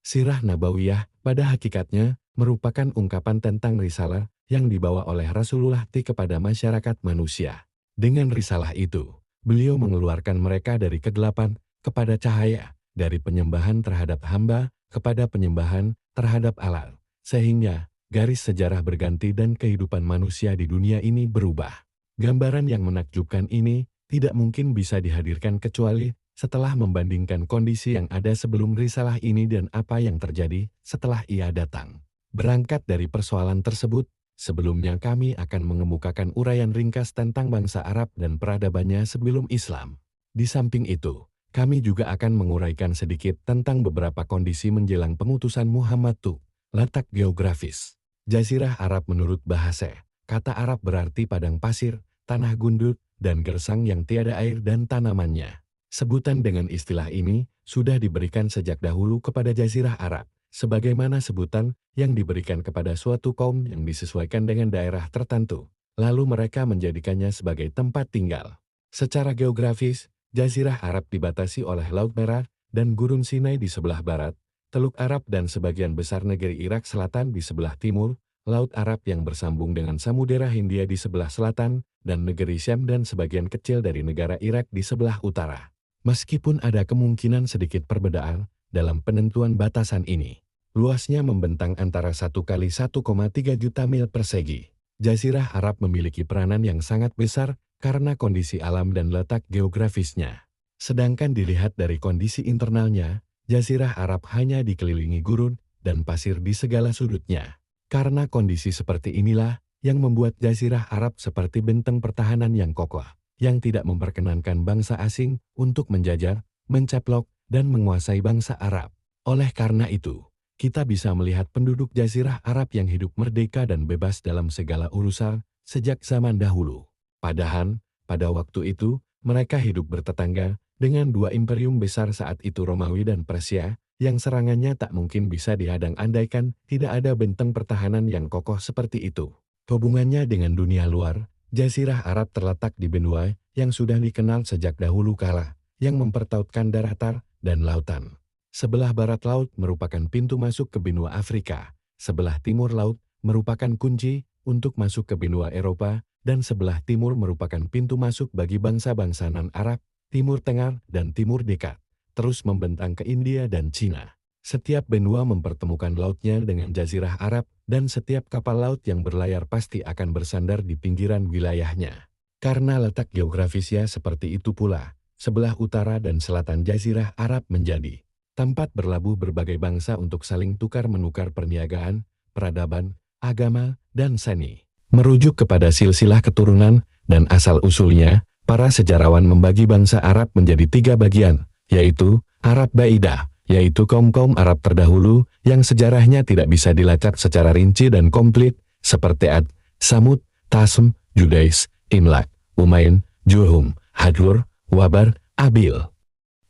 Sirah Nabawiyah pada hakikatnya merupakan ungkapan tentang risalah yang dibawa oleh Rasulullah kepada masyarakat manusia. Dengan risalah itu, beliau mengeluarkan mereka dari kegelapan kepada cahaya, dari penyembahan terhadap hamba kepada penyembahan terhadap Allah, sehingga garis sejarah berganti dan kehidupan manusia di dunia ini berubah. Gambaran yang menakjubkan ini tidak mungkin bisa dihadirkan kecuali setelah membandingkan kondisi yang ada sebelum risalah ini dan apa yang terjadi setelah ia datang. Berangkat dari persoalan tersebut, sebelumnya kami akan mengemukakan uraian ringkas tentang bangsa Arab dan peradabannya sebelum Islam. Di samping itu, kami juga akan menguraikan sedikit tentang beberapa kondisi menjelang pengutusan Muhammad tuh. Letak geografis. Jazirah Arab menurut bahasa, kata Arab berarti padang pasir, tanah gundul, dan gersang yang tiada air dan tanamannya. Sebutan dengan istilah ini sudah diberikan sejak dahulu kepada Jazirah Arab, sebagaimana sebutan yang diberikan kepada suatu kaum yang disesuaikan dengan daerah tertentu, lalu mereka menjadikannya sebagai tempat tinggal. Secara geografis, Jazirah Arab dibatasi oleh Laut Merah dan Gurun Sinai di sebelah barat, Teluk Arab dan sebagian besar negeri Irak Selatan di sebelah timur, Laut Arab yang bersambung dengan Samudera Hindia di sebelah selatan, dan negeri Syam dan sebagian kecil dari negara Irak di sebelah utara. Meskipun ada kemungkinan sedikit perbedaan dalam penentuan batasan ini, luasnya membentang antara 1 kali 1,3 juta mil persegi. Jazirah Arab memiliki peranan yang sangat besar karena kondisi alam dan letak geografisnya. Sedangkan dilihat dari kondisi internalnya, Jazirah Arab hanya dikelilingi gurun dan pasir di segala sudutnya. Karena kondisi seperti inilah yang membuat Jazirah Arab seperti benteng pertahanan yang kokoh, yang tidak memperkenankan bangsa asing untuk menjajah, mencaplok, dan menguasai bangsa Arab. Oleh karena itu, kita bisa melihat penduduk Jazirah Arab yang hidup merdeka dan bebas dalam segala urusan sejak zaman dahulu. Padahal, pada waktu itu, mereka hidup bertetangga dengan dua imperium besar saat itu Romawi dan Persia, yang serangannya tak mungkin bisa dihadang andaikan tidak ada benteng pertahanan yang kokoh seperti itu. Hubungannya dengan dunia luar, Jazirah Arab terletak di benua yang sudah dikenal sejak dahulu kala, yang mempertautkan daratan dan lautan. Sebelah barat laut merupakan pintu masuk ke benua Afrika, sebelah timur laut merupakan kunci untuk masuk ke benua Eropa, dan sebelah timur merupakan pintu masuk bagi bangsa-bangsa non-Arab, Timur Tengah dan Timur Dekat, terus membentang ke India dan Cina. Setiap benua mempertemukan lautnya dengan Jazirah Arab, dan setiap kapal laut yang berlayar pasti akan bersandar di pinggiran wilayahnya. Karena letak geografisnya seperti itu pula, sebelah utara dan selatan Jazirah Arab menjadi tempat berlabuh berbagai bangsa untuk saling tukar-menukar perniagaan, peradaban, agama, dan seni. Merujuk kepada silsilah keturunan dan asal-usulnya, para sejarawan membagi bangsa Arab menjadi 3 bagian, yaitu Arab Baidah, yaitu kaum-kaum Arab terdahulu yang sejarahnya tidak bisa dilacak secara rinci dan komplit, seperti Ad, Samud, Tasm, Judais, Imlak, Umayn, Juhum, Hadlur, Wabar, Abil,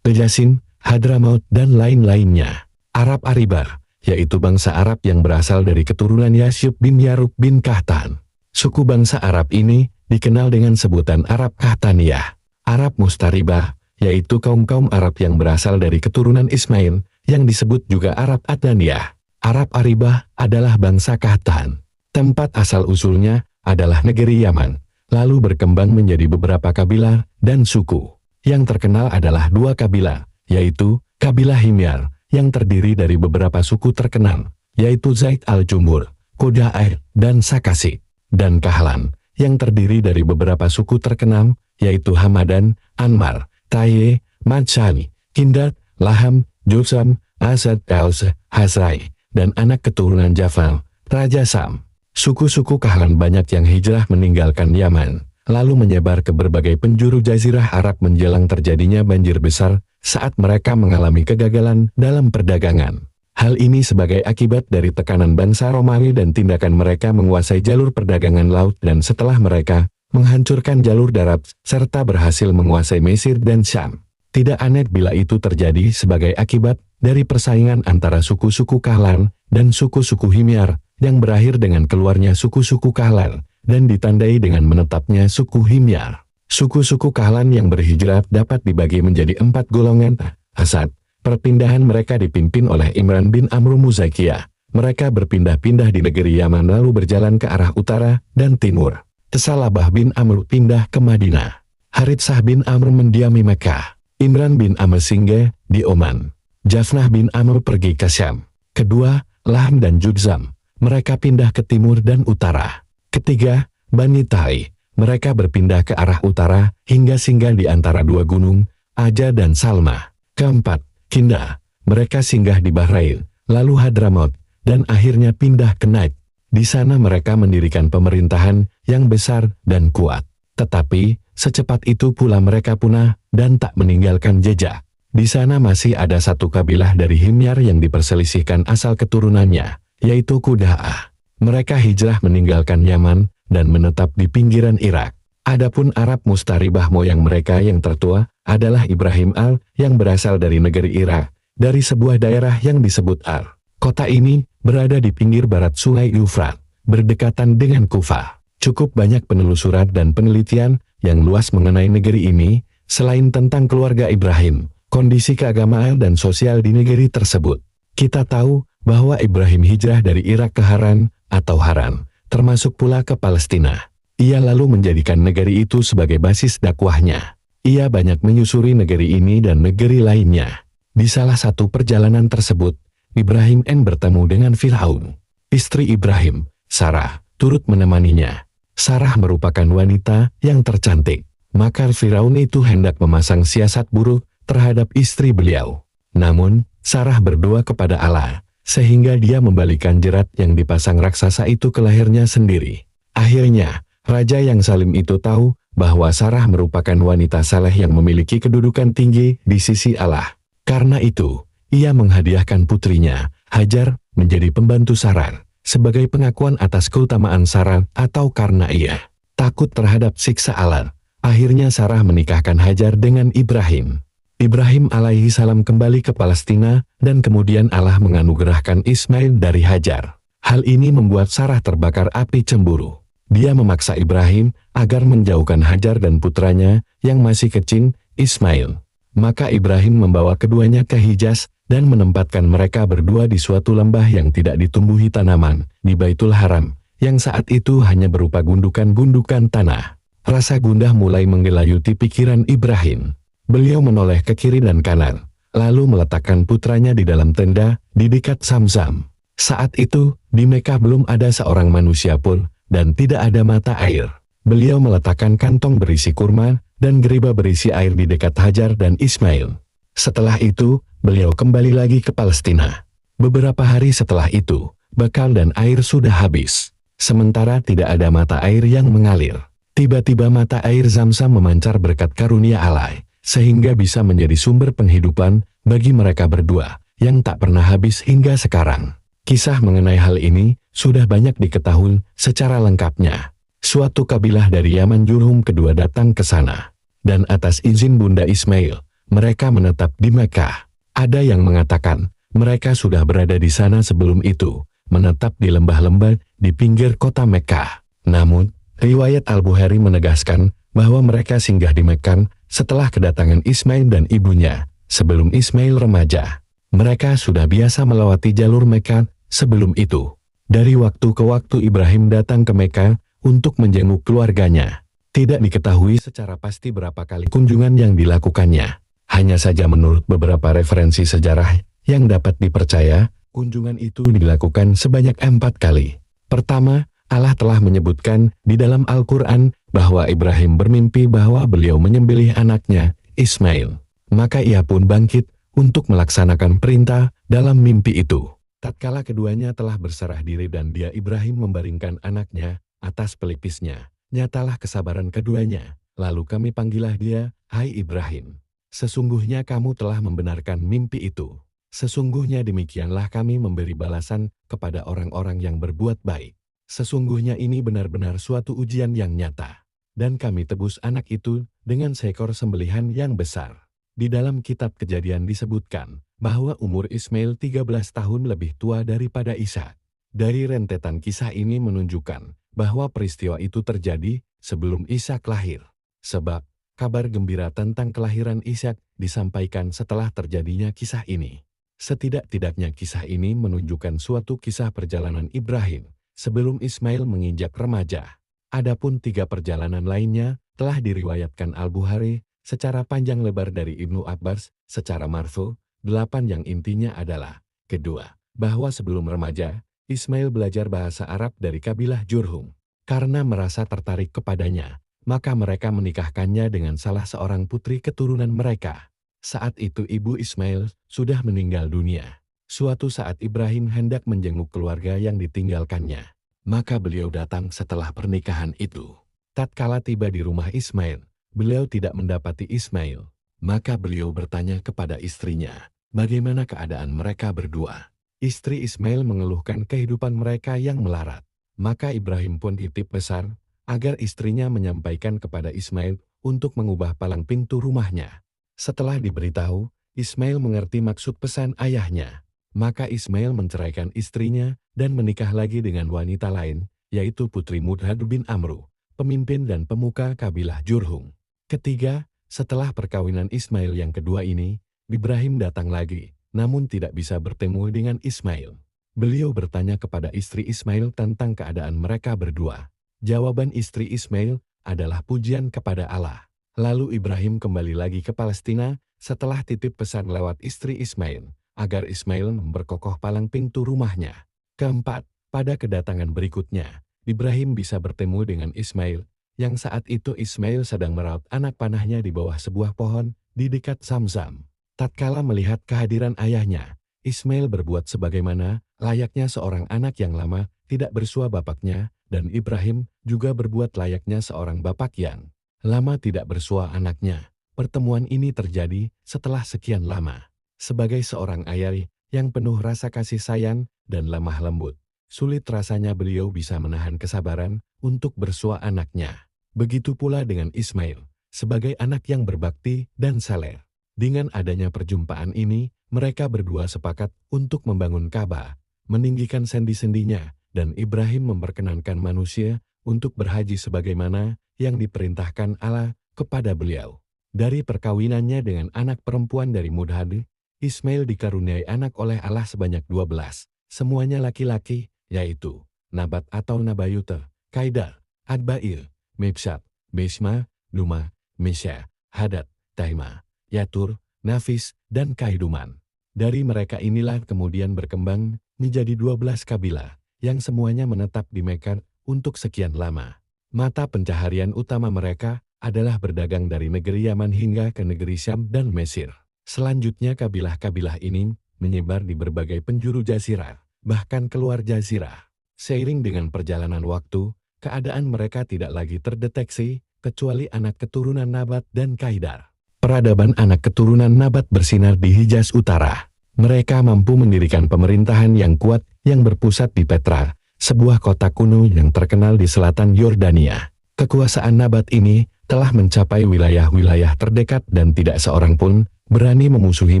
Pejasin, Hadramaut, dan lain-lainnya. Arab Aribar, yaitu bangsa Arab yang berasal dari keturunan Yasyub bin Yarub bin Kahtan. Suku bangsa Arab ini dikenal dengan sebutan Arab Kahtaniyah. Arab Mustaribah, yaitu kaum-kaum Arab yang berasal dari keturunan Ismail, yang disebut juga Arab Adnaniyah. Arab Aribah adalah bangsa Kahtan. Tempat asal-usulnya adalah negeri Yaman, lalu berkembang menjadi beberapa kabilah dan suku. Yang terkenal adalah 2 kabilah, yaitu kabilah Himyar, yang terdiri dari beberapa suku terkenal, yaitu Zaid al-Jumhur, Quda'ir, dan Sakasi, dan Kahlan, yang terdiri dari beberapa suku terkenal, yaitu Hamadan, Anmar, Taye, Madsani, Kindat, Laham, Jusam, Asad, Els, Hasrai, dan anak keturunan Jafal, Raja Sam. Suku-suku Kahlan banyak yang hijrah meninggalkan Yaman, lalu menyebar ke berbagai penjuru Jazirah Arab menjelang terjadinya banjir besar saat mereka mengalami kegagalan dalam perdagangan. Hal ini sebagai akibat dari tekanan bangsa Romawi dan tindakan mereka menguasai jalur perdagangan laut dan setelah mereka menghancurkan jalur darat serta berhasil menguasai Mesir dan Syam. Tidak aneh bila itu terjadi sebagai akibat dari persaingan antara suku-suku Kahlan dan suku-suku Himyar yang berakhir dengan keluarnya suku-suku Kahlan dan ditandai dengan menetapnya suku Himyar. Suku-suku Kahlan yang berhijrah dapat dibagi menjadi 4 golongan: Asad, Perpindahan mereka dipimpin oleh Imran bin Amr Muzakiyah. Mereka berpindah-pindah di negeri Yaman lalu berjalan ke arah utara dan timur. Tesalabah bin Amr pindah ke Madinah. Haritsah bin Amr mendiami Mekah. Imran bin Amr singgah di Oman. Jafnah bin Amr pergi ke Syam. Kedua, Lahm dan Judzam. Mereka pindah ke timur dan utara. Ketiga, Bani Tai. Mereka berpindah ke arah utara hingga singgah di antara dua gunung, Aja dan Salma. Keempat, Kinda. Mereka singgah di Bahrain, lalu Hadramaut, dan akhirnya pindah ke Najd. Di sana mereka mendirikan pemerintahan yang besar dan kuat. Tetapi, secepat itu pula mereka punah dan tak meninggalkan jejak. Di sana masih ada satu kabilah dari Himyar yang diperselisihkan asal keturunannya, yaitu Kuda'ah. Mereka hijrah meninggalkan Yaman dan menetap di pinggiran Irak. Adapun Arab Mustaribah moyang mereka yang tertua adalah Ibrahim Al yang berasal dari negeri Irak, dari sebuah daerah yang disebut Ar. Kota ini berada di pinggir barat Sungai Yufrat, berdekatan dengan Kufah. Cukup banyak penelusuran dan penelitian yang luas mengenai negeri ini, selain tentang keluarga Ibrahim, kondisi keagamaan dan sosial di negeri tersebut. Kita tahu bahwa Ibrahim hijrah dari Irak ke Haran atau Haran, termasuk pula ke Palestina. Ia lalu menjadikan negeri itu sebagai basis dakwahnya. Ia banyak menyusuri negeri ini dan negeri lainnya. Di salah satu perjalanan tersebut, Ibrahim bertemu dengan Fir'aun. Istri Ibrahim, Sarah, turut menemaninya. Sarah merupakan wanita yang tercantik. Maka Fir'aun itu hendak memasang siasat buruk terhadap istri beliau. Namun, Sarah berdoa kepada Allah, sehingga dia membalikan jerat yang dipasang raksasa itu ke lehernya sendiri. Akhirnya, raja yang zalim itu tahu bahwa Sarah merupakan wanita saleh yang memiliki kedudukan tinggi di sisi Allah. Karena itu, ia menghadiahkan putrinya, Hajar, menjadi pembantu Sarah, sebagai pengakuan atas keutamaan Sarah atau karena ia takut terhadap siksa Allah. Akhirnya Sarah menikahkan Hajar dengan Ibrahim. Ibrahim alaihi salam kembali ke Palestina dan kemudian Allah menganugerahkan Ismail dari Hajar. Hal ini membuat Sarah terbakar api cemburu. Dia memaksa Ibrahim agar menjauhkan Hajar dan putranya yang masih kecil, Ismail. Maka Ibrahim membawa keduanya ke Hijaz dan menempatkan mereka berdua di suatu lembah yang tidak ditumbuhi tanaman, di Baitul Haram, yang saat itu hanya berupa gundukan-gundukan tanah. Rasa gundah mulai menggelayuti pikiran Ibrahim. Beliau menoleh ke kiri dan kanan, lalu meletakkan putranya di dalam tenda di dekat Zamzam. Saat itu, di Mekah belum ada seorang manusia pun, dan tidak ada mata air. Beliau meletakkan kantong berisi kurma dan geriba berisi air di dekat Hajar dan Ismail. Setelah itu, beliau kembali lagi ke Palestina. Beberapa hari setelah itu, bekal dan air sudah habis. Sementara tidak ada mata air yang mengalir. Tiba-tiba mata air Zamzam memancar berkat karunia Allah, sehingga bisa menjadi sumber penghidupan bagi mereka berdua, yang tak pernah habis hingga sekarang. Kisah mengenai hal ini sudah banyak diketahui secara lengkapnya. Suatu kabilah dari Yaman Jurhum kedua datang ke sana, dan atas izin Bunda Ismail, mereka menetap di Mekah. Ada yang mengatakan, mereka sudah berada di sana sebelum itu, menetap di lembah-lembah di pinggir kota Mekah. Namun, riwayat Al-Bukhari menegaskan bahwa mereka singgah di Mekah setelah kedatangan Ismail dan ibunya, sebelum Ismail remaja. Mereka sudah biasa melewati jalur Mekah sebelum itu. Dari waktu ke waktu Ibrahim datang ke Mekah untuk menjenguk keluarganya. Tidak diketahui secara pasti berapa kali kunjungan yang dilakukannya. Hanya saja menurut beberapa referensi sejarah yang dapat dipercaya, kunjungan itu dilakukan sebanyak 4 kali. Pertama, Allah telah menyebutkan di dalam Al-Quran bahwa Ibrahim bermimpi bahwa beliau menyembelih anaknya, Ismail. Maka ia pun bangkit untuk melaksanakan perintah dalam mimpi itu. Tatkala keduanya telah berserah diri dan dia Ibrahim membaringkan anaknya atas pelipisnya, nyatalah kesabaran keduanya. Lalu kami panggillah dia, hai Ibrahim. Sesungguhnya kamu telah membenarkan mimpi itu. Sesungguhnya demikianlah kami memberi balasan kepada orang-orang yang berbuat baik. Sesungguhnya ini benar-benar suatu ujian yang nyata. Dan kami tebus anak itu dengan seekor sembelihan yang besar. Di dalam kitab Kejadian disebutkan bahwa umur Ismail 13 tahun lebih tua daripada Ishak. Dari rentetan kisah ini menunjukkan bahwa peristiwa itu terjadi sebelum Ishak lahir. Sebab, kabar gembira tentang kelahiran Ishak disampaikan setelah terjadinya kisah ini. Setidak-tidaknya kisah ini menunjukkan suatu kisah perjalanan Ibrahim sebelum Ismail menginjak remaja. Adapun 3 perjalanan lainnya telah diriwayatkan Al-Bukhari secara panjang lebar dari Ibnu Abbas secara marfu. 8 yang intinya adalah, kedua, bahwa sebelum remaja, Ismail belajar bahasa Arab dari kabilah Jurhum. Karena merasa tertarik kepadanya, maka mereka menikahkannya dengan salah seorang putri keturunan mereka. Saat itu ibu Ismail sudah meninggal dunia. Suatu saat Ibrahim hendak menjenguk keluarga yang ditinggalkannya. Maka beliau datang setelah pernikahan itu. Tatkala tiba di rumah Ismail, beliau tidak mendapati Ismail. Maka beliau bertanya kepada istrinya, bagaimana keadaan mereka berdua. Istri Ismail mengeluhkan kehidupan mereka yang melarat. Maka Ibrahim pun titip pesan agar istrinya menyampaikan kepada Ismail untuk mengubah palang pintu rumahnya. Setelah diberitahu, Ismail mengerti maksud pesan ayahnya. Maka Ismail menceraikan istrinya dan menikah lagi dengan wanita lain, yaitu putri Mudhad bin Amru, pemimpin dan pemuka kabilah Jurhum. Ketiga, setelah perkawinan Ismail yang kedua ini, Ibrahim datang lagi, namun tidak bisa bertemu dengan Ismail. Beliau bertanya kepada istri Ismail tentang keadaan mereka berdua. Jawaban istri Ismail adalah pujian kepada Allah. Lalu Ibrahim kembali lagi ke Palestina setelah titip pesan lewat istri Ismail, agar Ismail memperkokoh palang pintu rumahnya. Keempat, pada kedatangan berikutnya, Ibrahim bisa bertemu dengan Ismail, yang saat itu Ismail sedang merawat anak panahnya di bawah sebuah pohon di dekat Zamzam. Tatkala melihat kehadiran ayahnya, Ismail berbuat sebagaimana layaknya seorang anak yang lama tidak bersua bapaknya, dan Ibrahim juga berbuat layaknya seorang bapak yang lama tidak bersua anaknya. Pertemuan ini terjadi setelah sekian lama. Sebagai seorang ayah yang penuh rasa kasih sayang dan lemah lembut, sulit rasanya beliau bisa menahan kesabaran untuk bersua anaknya. Begitu pula dengan Ismail, sebagai anak yang berbakti dan saleh. Dengan adanya perjumpaan ini, mereka berdua sepakat untuk membangun Ka'bah, meninggikan sendi-sendinya, dan Ibrahim memperkenankan manusia untuk berhaji sebagaimana yang diperintahkan Allah kepada beliau. Dari perkawinannya dengan anak perempuan dari Mudhad, Ismail dikaruniai anak oleh Allah sebanyak 12, semuanya laki-laki, yaitu Nabat atau Nabayuta, Kaidar, Adbail, Mibsat, Besma, Duma, Mesya, Hadad, Taima, Yatur, Nafis, dan Kaiduman. Dari mereka inilah kemudian berkembang menjadi 12 kabilah, yang semuanya menetap di Mekah untuk sekian lama. Mata pencaharian utama mereka adalah berdagang dari negeri Yaman hingga ke negeri Syam dan Mesir. Selanjutnya kabilah-kabilah ini menyebar di berbagai penjuru jazirah, bahkan keluar jazirah. Seiring dengan perjalanan waktu, keadaan mereka tidak lagi terdeteksi, kecuali anak keturunan Nabat dan Kaidar. Peradaban anak keturunan Nabat bersinar di Hijaz Utara. Mereka mampu mendirikan pemerintahan yang kuat yang berpusat di Petra, sebuah kota kuno yang terkenal di selatan Yordania. Kekuasaan Nabat ini telah mencapai wilayah-wilayah terdekat dan tidak seorang pun berani memusuhi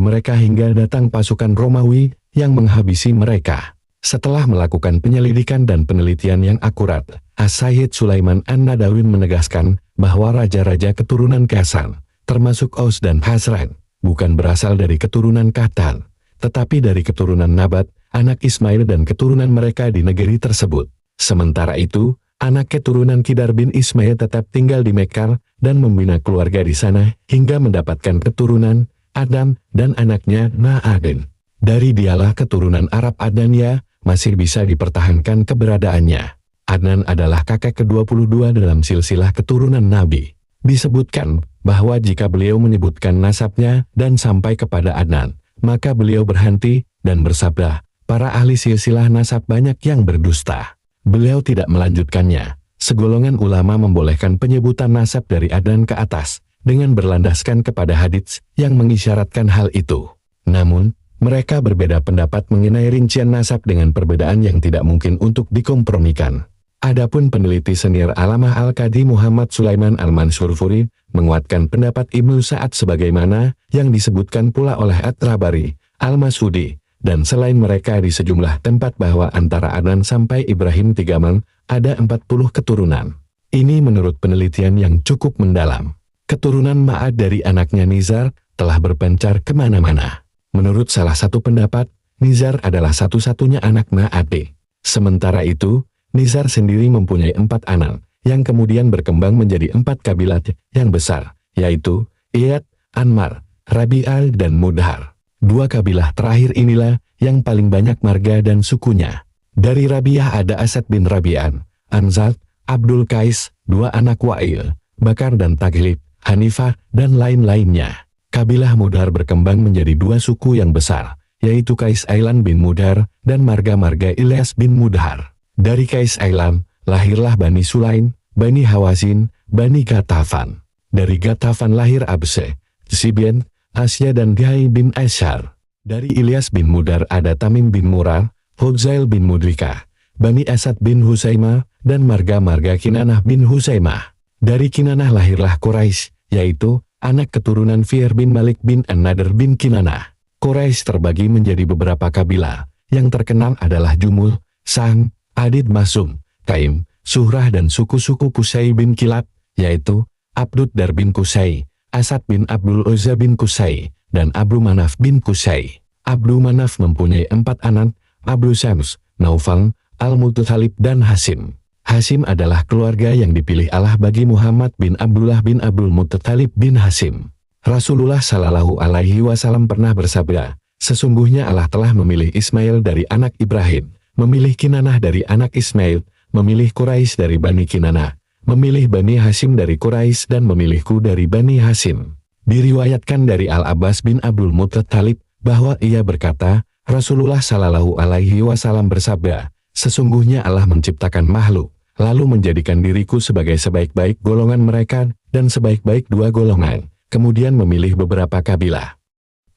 mereka hingga datang pasukan Romawi yang menghabisi mereka. Setelah melakukan penyelidikan dan penelitian yang akurat, As-Sayyid Sulaiman An-Nadawi menegaskan bahwa raja-raja keturunan Kasan, termasuk Aus dan Hazran, bukan berasal dari keturunan Qahtan, tetapi dari keturunan Nabat, anak Ismail dan keturunan mereka di negeri tersebut. Sementara itu, anak keturunan Kidar bin Ismail tetap tinggal di Mekah dan membina keluarga di sana hingga mendapatkan keturunan Adam dan anaknya Ma'adin. Dari dialah keturunan Arab Adnania masih bisa dipertahankan keberadaannya. Adnan adalah kakek ke-22 dalam silsilah keturunan Nabi. Disebutkan bahwa jika beliau menyebutkan nasabnya dan sampai kepada Adnan, maka beliau berhenti dan bersabda, para ahli silsilah nasab banyak yang berdusta. Beliau tidak melanjutkannya. Segolongan ulama membolehkan penyebutan nasab dari Adnan ke atas, dengan berlandaskan kepada hadits yang mengisyaratkan hal itu. Namun, mereka berbeda pendapat mengenai rincian nasab dengan perbedaan yang tidak mungkin untuk dikompromikan. Adapun peneliti senior Alamah Al-Qadi Muhammad Sulaiman Al-Mansurfuri menguatkan pendapat Ibnu Sa'ad sebagaimana yang disebutkan pula oleh At-Tabari, Al-Masudi, dan selain mereka di sejumlah tempat bahwa antara Adnan sampai Ibrahim Tigaman ada 40 keturunan. Ini menurut penelitian yang cukup mendalam. Keturunan Ma'ad dari anaknya Nizar telah berpencar kemana-mana. Menurut salah satu pendapat, Nizar adalah satu-satunya anak Ma'ad. Sementara itu, Nizar sendiri mempunyai 4 anak, yang kemudian berkembang menjadi 4 kabilah yang besar, yaitu Iyad, Anmar, Rabi'al dan Mudhar. 2 kabilah terakhir inilah yang paling banyak marga dan sukunya. Dari Rabi'ah ada Asad bin Rabi'an, Anzad, Abdul Qais, 2 anak Wa'il, Bakar dan Taghlib, Hanifah, dan lain-lainnya. Kabilah Mudhar berkembang menjadi 2 suku yang besar, yaitu Qais Ailan bin Mudhar dan marga-marga Ilyas bin Mudhar. Dari Qais Ailan, lahirlah Bani Sulaim, Bani Hawazin, Bani Ghatafan. Dari Ghatafan lahir Abse, Sibien, Asya dan Gai bin Ashar. Dari Ilyas bin Mudhar ada Tamim bin Murar, Hudzail bin Mudrikah, Bani Asad bin Husaimah, dan marga-marga Kinanah bin Husaimah. Dari Kinanah lahirlah Quraisy, yaitu anak keturunan Fihr bin Malik bin An-Nadr bin Kinanah. Quraisy terbagi menjadi beberapa kabilah, yang terkenal adalah Jumul, Sang, Adid Masum, Taim, Suhrah dan suku-suku Qusay bin Kilab, yaitu Abdud Dar bin Qusay, Asad bin Abdul Uzza bin Qusay, dan Abdu Manaf bin Qusay. Abdu Manaf mempunyai 4 anak, Abdu Syams, Naufal, Al-Muttalib dan Hasim. Hasim adalah keluarga yang dipilih Allah bagi Muhammad bin Abdullah bin Abdul Muttalib bin Hasim. Rasulullah Shallallahu Alaihi Wasallam pernah bersabda, sesungguhnya Allah telah memilih Ismail dari anak Ibrahim, memilih Kinanah dari anak Ismail, memilih Quraisy dari Bani Kinanah, memilih Bani Hasim dari Quraisy dan memilihku dari Bani Hasim. Diriwayatkan dari Al-Abbas bin Abdul Muttalib bahwa ia berkata, Rasulullah Shallallahu Alaihi Wasallam bersabda, sesungguhnya Allah menciptakan makhluk, lalu menjadikan diriku sebagai sebaik-baik golongan mereka dan sebaik-baik 2 golongan, kemudian memilih beberapa kabilah.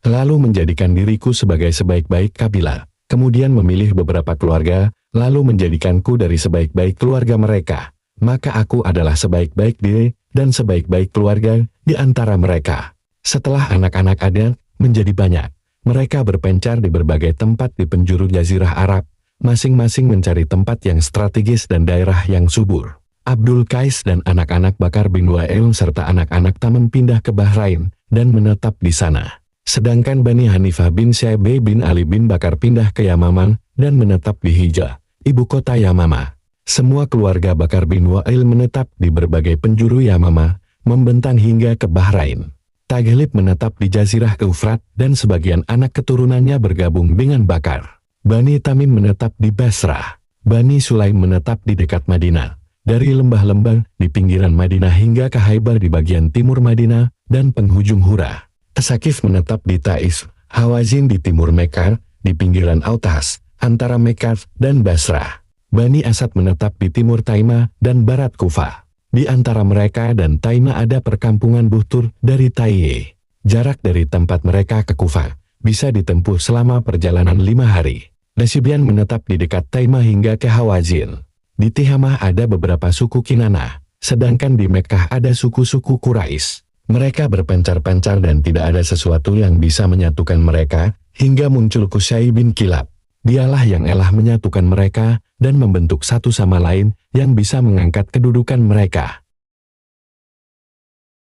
Lalu menjadikan diriku sebagai sebaik-baik kabilah, kemudian memilih beberapa keluarga, lalu menjadikanku dari sebaik-baik keluarga mereka. Maka aku adalah sebaik-baik diri dan sebaik-baik keluarga di antara mereka. Setelah anak-anak ada menjadi banyak, mereka berpencar di berbagai tempat di penjuru Jazirah Arab, masing-masing mencari tempat yang strategis dan daerah yang subur. Abdul Qais dan anak-anak Bakar bin Wa'il serta anak-anak Tamim pindah ke Bahrain dan menetap di sana. Sedangkan Bani Hanifah bin Sya'ib bin Ali bin Bakar pindah ke Yamamah dan menetap di Hijaz, ibu kota Yamamah. Semua keluarga Bakar bin Wa'il menetap di berbagai penjuru Yamamah, membentang hingga ke Bahrain. Taghlib menetap di Jazirah Eufrat dan sebagian anak keturunannya bergabung dengan Bakar. Bani Tamim menetap di Basrah. Bani Sulaim menetap di dekat Madinah. Dari lembah-lembah di pinggiran Madinah hingga ke Khaybar di bagian timur Madinah dan penghujung Hura. As-Saqif menetap di Taif, Hawazin di timur Mekah, di pinggiran Autas, antara Mekah dan Basrah. Bani Asad menetap di timur Taimah dan barat Kufah. Di antara mereka dan Taimah ada perkampungan Buhtur dari Taiye. Jarak dari tempat mereka ke Kufah bisa ditempuh selama perjalanan 5 hari. Nasibian menetap di dekat Taimah hingga ke Hawazin. Di Tihamah ada beberapa suku Kinanah, sedangkan di Mekkah ada suku-suku Quraisy. Mereka berpencar-pencar dan tidak ada sesuatu yang bisa menyatukan mereka, hingga muncul Qusay bin Kilab. Dialah yang elah menyatukan mereka dan membentuk satu sama lain yang bisa mengangkat kedudukan mereka.